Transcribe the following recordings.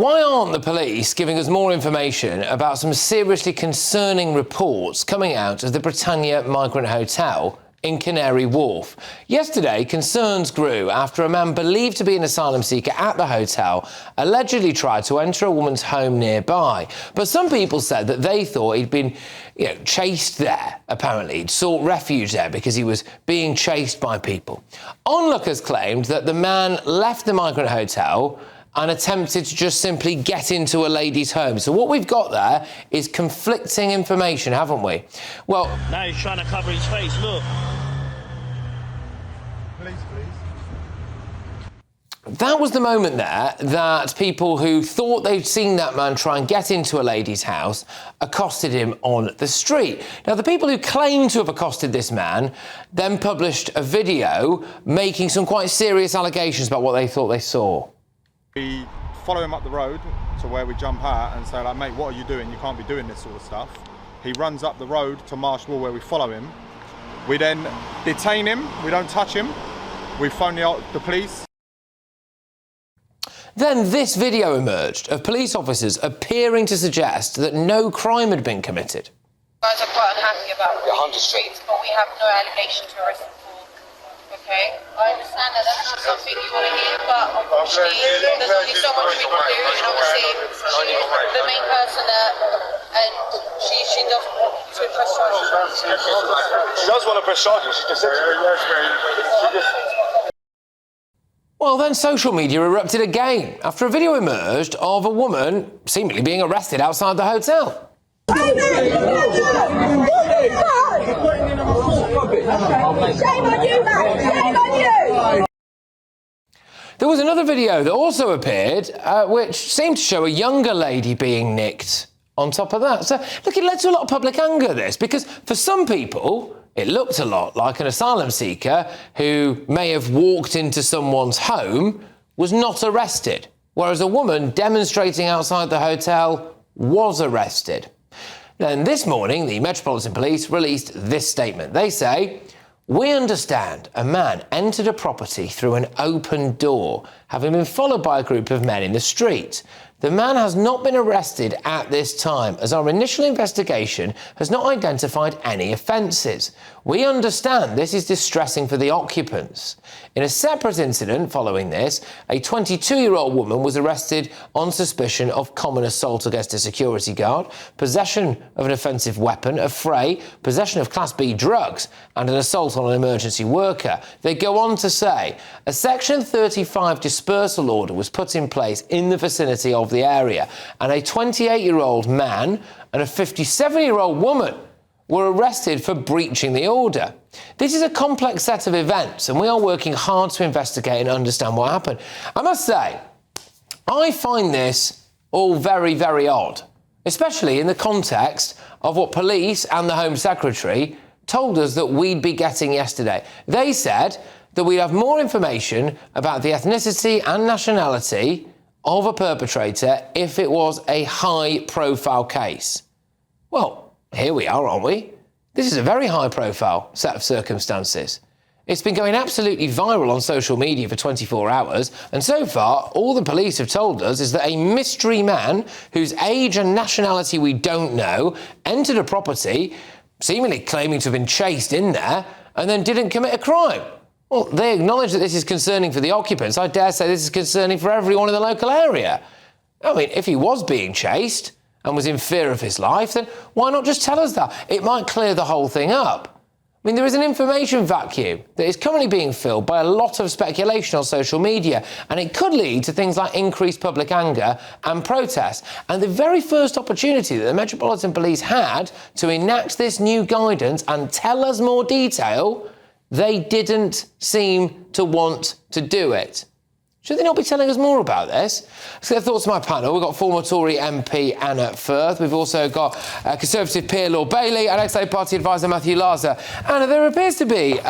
Why aren't the police giving us more information about some seriously concerning reports coming out of the Britannia Migrant Hotel in Canary Wharf? Yesterday, concerns grew after a man believed to be an asylum seeker at the hotel allegedly tried to enter a woman's home nearby. But some people said that they thought he'd been chased there, apparently. He'd sought refuge there because he was being chased by people. Onlookers claimed that the man left the Migrant Hotel and attempted to just simply get into a lady's home. So what we've got there is conflicting information, haven't we? Well, now he's trying to cover his face, look. Please. That was the moment there that people who thought they'd seen that man try and get into a lady's house accosted him on the street. Now, the people who claimed to have accosted this man then published a video making some quite serious allegations about what they thought they saw. We follow him up the road to where we jump out and say, like, mate, what are you doing? You can't be doing this sort of stuff. He runs up the road to Marsh Wall where we follow him. We then detain him. We don't touch him. We phone the police. Then this video emerged of police officers appearing to suggest that no crime had been committed. You guys are quite unhappy about the Hunter Street, but we have no allegation to arrest him for. Okay, I understand that that's not something you want to hear, but unfortunately, there's only so much we can do, and obviously, she's the main person there, and she doesn't want to press charges. She does want to press charges. She just said to me. Well, then social media erupted again after a video emerged of a woman seemingly being arrested outside the hotel. Shame on you, man! Shame on you! There was another video that also appeared, which seemed to show a younger lady being nicked on top of that. So, look, it led to a lot of public anger, this, because for some people, it looked a lot like an asylum seeker who may have walked into someone's home was not arrested, whereas a woman demonstrating outside the hotel was arrested. Then this morning, the Metropolitan Police released this statement. They say, "We understand a man entered a property through an open door, having been followed by a group of men in the street. The man has not been arrested at this time, as our initial investigation has not identified any offences. We understand this is distressing for the occupants." In a separate incident following this, a 22-year-old woman was arrested on suspicion of common assault against a security guard, possession of an offensive weapon, a fray, possession of Class B drugs, and an assault on an emergency worker. They go on to say, a Section 35 dispersal order was put in place in the vicinity of the area, and a 28-year-old man and a 57-year-old woman were arrested for breaching the order. This is a complex set of events, and we are working hard to investigate and understand what happened. I must say, I find this all very, very odd, especially in the context of what police and the Home Secretary told us that we'd be getting yesterday. They said that we'd have more information about the ethnicity and nationality of a perpetrator if it was a high-profile case. Well, here we are, aren't we? This is a very high-profile set of circumstances. It's been going absolutely viral on social media for 24 hours, and so far, all the police have told us is that a mystery man, whose age and nationality we don't know, entered a property, seemingly claiming to have been chased in there, and then didn't commit a crime. Well, they acknowledge that this is concerning for the occupants. I dare say this is concerning for everyone in the local area. I mean, if he was being chased and was in fear of his life, then why not just tell us that? It might clear the whole thing up. I mean, there is an information vacuum that is currently being filled by a lot of speculation on social media, and it could lead to things like increased public anger and protest. And the very first opportunity that the Metropolitan Police had to enact this new guidance and tell us more detail, they didn't seem to want to do it. Should they not be telling us more about this? Let's get thoughts to my panel. We've got former Tory MP Anna Firth. We've also got Conservative peer Lord Bailey and ex-Labour Party advisor Matthew Larser. Anna, there appears to be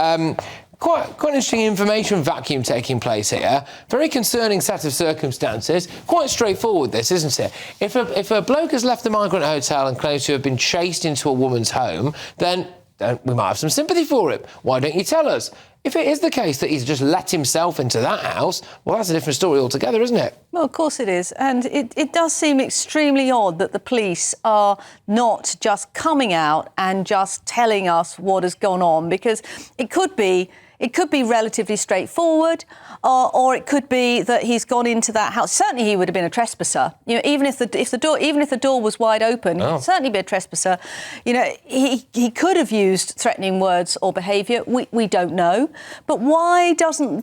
quite an interesting information vacuum taking place here. Very concerning set of circumstances. Quite straightforward, this, isn't it? If a bloke has left the Migrant Hotel and claims to have been chased into a woman's home, then we might have some sympathy for him. Why don't you tell us? If it is the case that he's just let himself into that house, well, that's a different story altogether, isn't it? Well, of course it is. And it does seem extremely odd that the police are not just coming out and just telling us what has gone on, because it could be relatively straightforward, or it could be that he's gone into that house. Certainly, he would have been a trespasser. You know, even if the door was wide open, he'd certainly be a trespasser. You know, he could have used threatening words or behaviour. We don't know. But why don't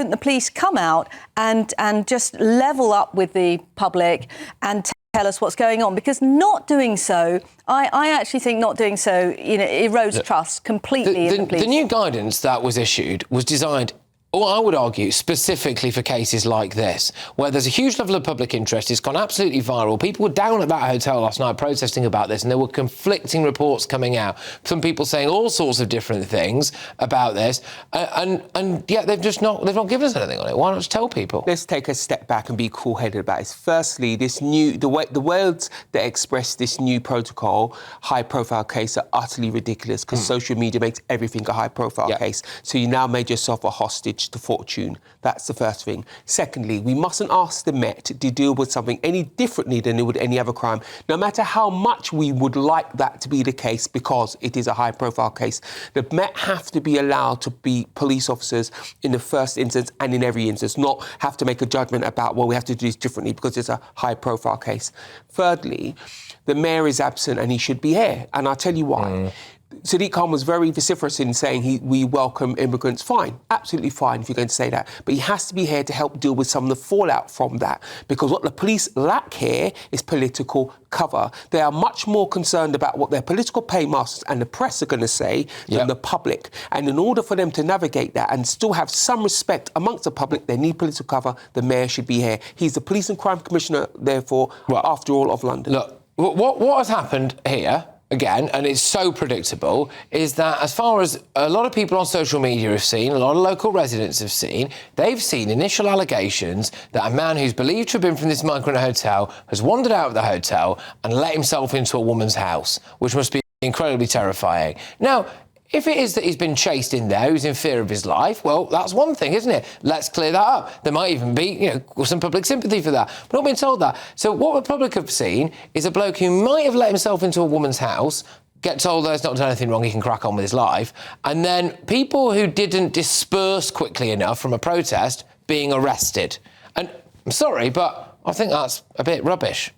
the police come out and just level up with the public and tell us what's going on? Because not doing so, I actually think not doing so, you know, erodes trust completely in the police. The new guidance that was issued was designed, or I would argue, specifically for cases like this, where there's a huge level of public interest. It's gone absolutely viral. People were down at that hotel last night protesting about this, and there were conflicting reports coming out. Some people saying all sorts of different things about this, and yet they've not given us anything on it. Why not just tell people? Let's take a step back and be cool-headed about it. Firstly, the words that express this new protocol, high-profile case, are utterly ridiculous, because social media makes everything a high-profile case. So you now made yourself a hostage to fortune. That's the first thing. Secondly, we mustn't ask the Met to deal with something any differently than it would any other crime, no matter how much we would like that to be the case, because it is a high-profile case. The Met have to be allowed to be police officers in the first instance and in every instance, not have to make a judgment about, well, we have to do this differently because it's a high-profile case. Thirdly, the mayor is absent and he should be here, and I'll tell you why. Sadiq Khan was very vociferous in saying we welcome immigrants. Fine, absolutely fine if you're going to say that. But he has to be here to help deal with some of the fallout from that. Because what the police lack here is political cover. They are much more concerned about what their political paymasters and the press are going to say than the public. And in order for them to navigate that and still have some respect amongst the public, they need political cover. The mayor should be here. He's the Police and Crime Commissioner, therefore, after all, of London. Look, what has happened here, again, and it's so predictable, is that as far as a lot of people on social media have seen, a lot of local residents have seen, they've seen initial allegations that a man who's believed to have been from this migrant hotel has wandered out of the hotel and let himself into a woman's house, which must be incredibly terrifying. Now, if it is that he's been chased in there, who's in fear of his life, well, that's one thing, isn't it? Let's clear that up. There might even be, you know, some public sympathy for that. We're not being told that. So what the public have seen is a bloke who might have let himself into a woman's house, get told that he's not done anything wrong, he can crack on with his life, and then people who didn't disperse quickly enough from a protest being arrested. And I'm sorry, but I think that's a bit rubbish.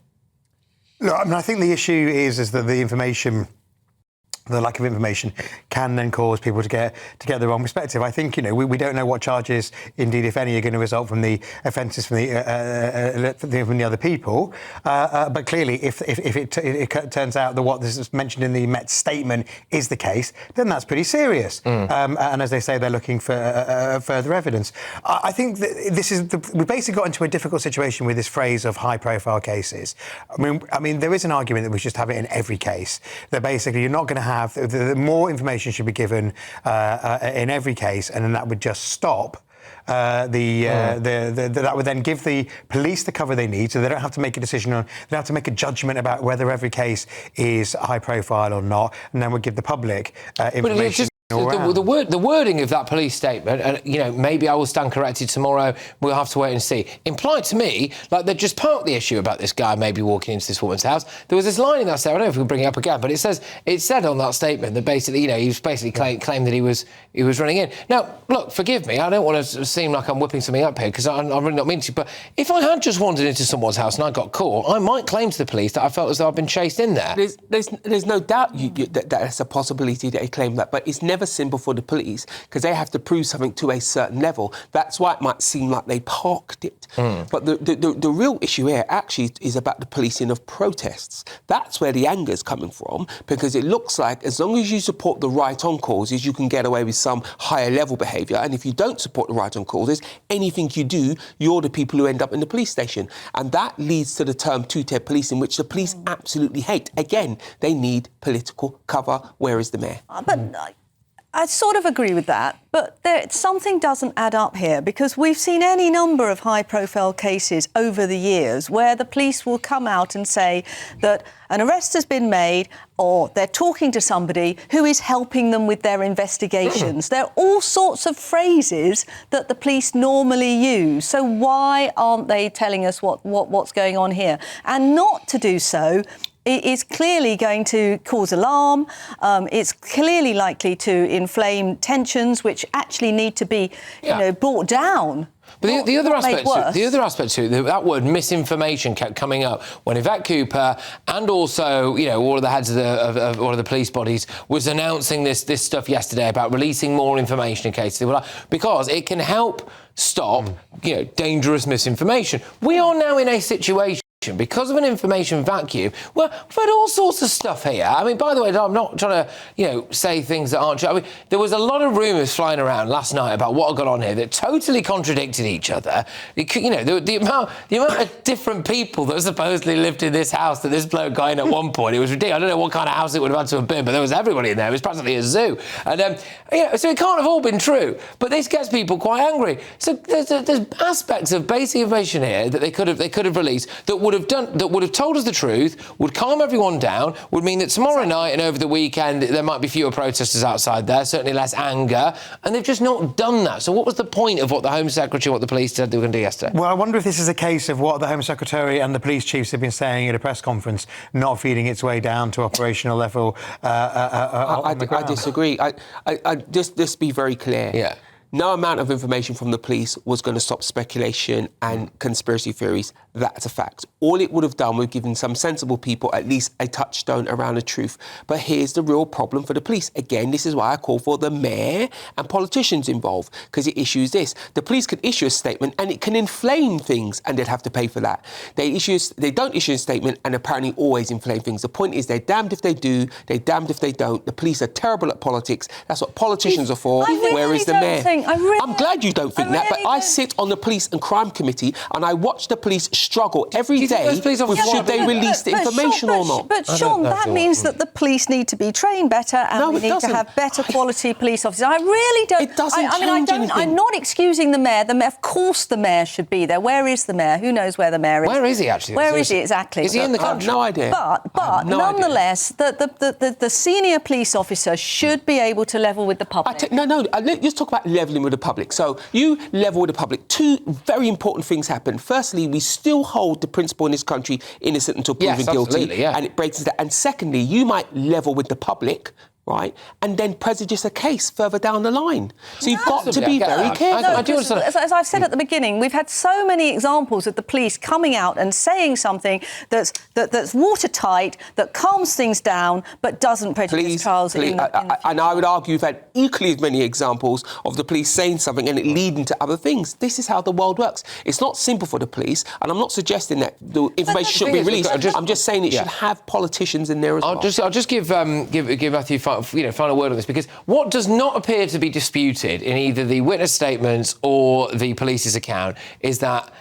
Look, I mean, I think the issue is that the lack of information can then cause people to get the wrong perspective. I think, you know, we don't know what charges, indeed, if any, are going to result from the offences from the other people. But clearly, if it turns out that what this is mentioned in the Met statement is the case, then that's pretty serious. And as they say, they're looking for further evidence. I think that we basically got into a difficult situation with this phrase of high-profile cases. I mean, there is an argument that we should have it in every case. That basically you're not going to have the more information should be given in every case, and then that would just stop. That would then give the police the cover they need, so they don't have to make a decision they don't have to make a judgment about whether every case is high profile or not, and then would give the public information. The wording of that police statement, and, you know, maybe I will stand corrected tomorrow, we'll have to wait and see, implied to me like they'd just parked the issue about this guy maybe walking into this woman's house. There was this line in that statement, I don't know if we can bring it up again, but it said on that statement that basically, you know, he was basically claimed that he was running in. Now, look, forgive me, I don't want to seem like I'm whipping something up here, because I'm really not meaning to, but if I had just wandered into someone's house and I got caught, I might claim to the police that I felt as though I'd been chased in there. There's no doubt that that's a possibility that he claimed that, but it's never simple for the police, because they have to prove something to a certain level. That's why it might seem like they parked it. But the real issue here actually is about the policing of protests. That's where the anger is coming from, because it looks like as long as you support the right-on causes, you can get away with some higher level behaviour, and if you don't support the right-on causes, anything you do, you're the people who end up in the police station. And that leads to the term two-tier policing, which the police absolutely hate. Again, they need political cover. Where is the mayor? I sort of agree with that, but something doesn't add up here, because we've seen any number of high-profile cases over the years where the police will come out and say that an arrest has been made, or they're talking to somebody who is helping them with their investigations. There are all sorts of phrases that the police normally use. So why aren't they telling us what's going on here? And not to do so, it is clearly going to cause alarm. It's clearly likely to inflame tensions, which actually need to be, brought down. But the other aspect to it, that word misinformation kept coming up when Yvette Cooper and also, all of the heads of all of the police bodies was announcing this stuff yesterday about releasing more information in case they were because it can help stop, dangerous misinformation. We are now in a situation because of an information vacuum. Well, we've had all sorts of stuff here. I mean, by the way, I'm not trying to, say things that aren't true. I mean, there was a lot of rumours flying around last night about what had gone on here that totally contradicted each other. The amount of different people that supposedly lived in this house that this bloke got in at one point, it was ridiculous. I don't know what kind of house it would have had to have been, but there was everybody in there. It was practically a zoo. And, so it can't have all been true. But this gets people quite angry. So there's aspects of basic information here that they could have released that would have told us the truth, would calm everyone down, would mean that tomorrow night and over the weekend there might be fewer protesters outside there, certainly less anger, and they've just not done that. So what was the point of what the Home Secretary, what the police said they were going to do yesterday? Well, I wonder if this is a case of what the Home Secretary and the police chiefs have been saying at a press conference, not feeding its way down to operational level. I disagree. I just be very clear. Yeah. No amount of information from the police was going to stop speculation and conspiracy theories. That's a fact. All it would have done was given some sensible people at least a touchstone around the truth. But here's the real problem for the police. Again, this is why I call for the mayor and politicians involved, because it issues this. The police can issue a statement and it can inflame things, and they'd have to pay for that. They don't issue a statement and apparently always inflame things. The point is they're damned if they do, they're damned if they don't. The police are terrible at politics. That's what politicians are for. Where is the mayor? I'm glad you don't think that, but I sit on the Police and Crime Committee and I watch the police struggle every day with should they release the information or not. But Sean, that means that the police need to be trained better and we need to have better quality police officers. I really don't... It doesn't change anything. I'm not excusing the mayor. Of course the mayor should be there. Where is the mayor? Who knows where the mayor is? Where is he, actually? Where is he, exactly? Is he in the country? I have no idea. But nonetheless, the senior police officer should be able to level with the public. Let's talk about levelling with the public. So you level with the public. Two very important things happen. Firstly, we still hold the principle in this country innocent until proven guilty. And it breaks that. And secondly, you might level with the public, right, and then prejudice a case further down the line. So you've got to be very careful. As I've said at the beginning, we've had so many examples of the police coming out and saying something that's watertight, that calms things down, but doesn't prejudice trials. And I would argue you've had equally as many examples of the police saying something and it leading to other things. This is how the world works. It's not simple for the police, and I'm not suggesting that the information should be released. I'm just saying it should have politicians in there as well. I'll just give Matthew final word on this, because what does not appear to be disputed in either the witness statements or the police's account is that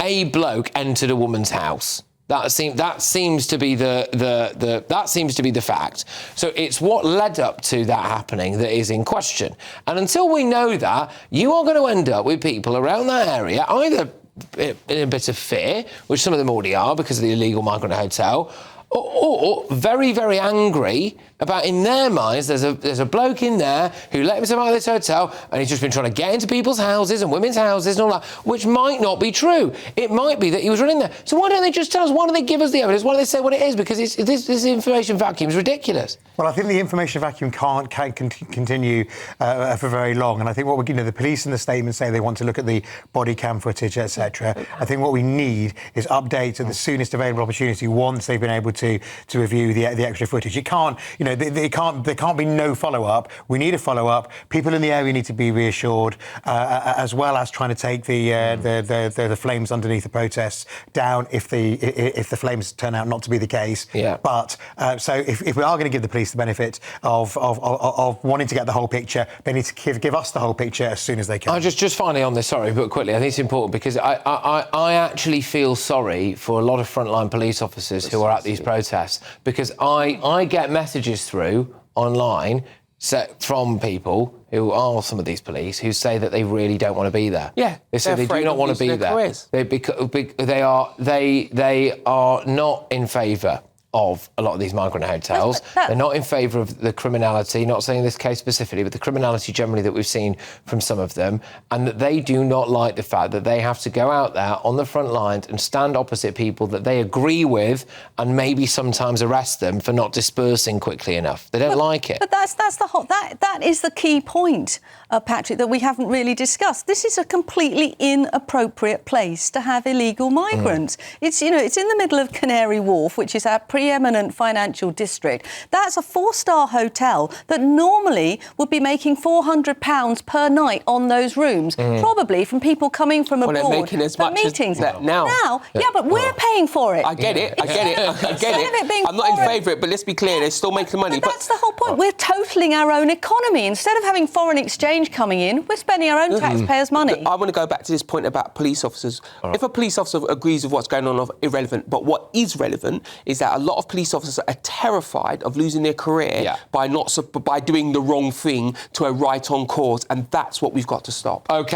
a bloke entered a woman's house. That seems to be the fact. So it's what led up to that happening that is in question. And until we know that, you are going to end up with people around that area either in a bit of fear, which some of them already are because of the illegal migrant hotel, or very, very angry about, in their minds, there's a bloke in there who let himself out of this hotel and he's just been trying to get into people's houses and women's houses and all that, which might not be true. It might be that he was running there. So why don't they just tell us? Why don't they give us the evidence? Why don't they say what it is? Because this information vacuum is ridiculous. Well, I think the information vacuum can't continue for very long. And I think the police in the statement say they want to look at the body cam footage, etc. I think what we need is updates at the soonest available opportunity once they've been able to review the extra footage. It can't, there can't be no follow-up. We need a follow-up. People in the area need to be reassured, as well as trying to take the flames underneath the protests down if the flames turn out not to be the case. Yeah. But so if we are going to give the police the benefit of wanting to get the whole picture, they need to give us the whole picture as soon as they can. Just finally on this, sorry, but quickly, I think it's important because I actually feel sorry for a lot of frontline police officers who are at these protests, because I get messages through online from people who are some of these police who say that they really don't want to be there. Yeah, they say they do not want to be there. They are not in favour of a lot of these migrant hotels. They're not in favour of the criminality, not saying this case specifically, but the criminality generally that we've seen from some of them, and that they do not like the fact that they have to go out there on the front lines and stand opposite people that they agree with and maybe sometimes arrest them for not dispersing quickly enough. They don't like it. But that's the whole, that is the key point, Patrick, that we haven't really discussed. This is a completely inappropriate place to have illegal migrants. It's, you know, it's in the middle of Canary Wharf, which is our preeminent financial district. That's a 4-star hotel that normally would be making £400 per night on those rooms, probably from people coming from abroad. They're making as much meetings. as that now. Yeah, but we're paying for it. I get it. I get it. I'm not in favour of it, but let's be clear, they're still making money. But that's the whole point. We're totalling our own economy. Instead of having foreign exchange coming in, we're spending our own taxpayers' money. I want to go back to this point about police officers. If a police officer agrees with what's going on, irrelevant. But what is relevant is that a lot of police officers are terrified of losing their career by doing the wrong thing to a right-on cause, and that's what we've got to stop. OK.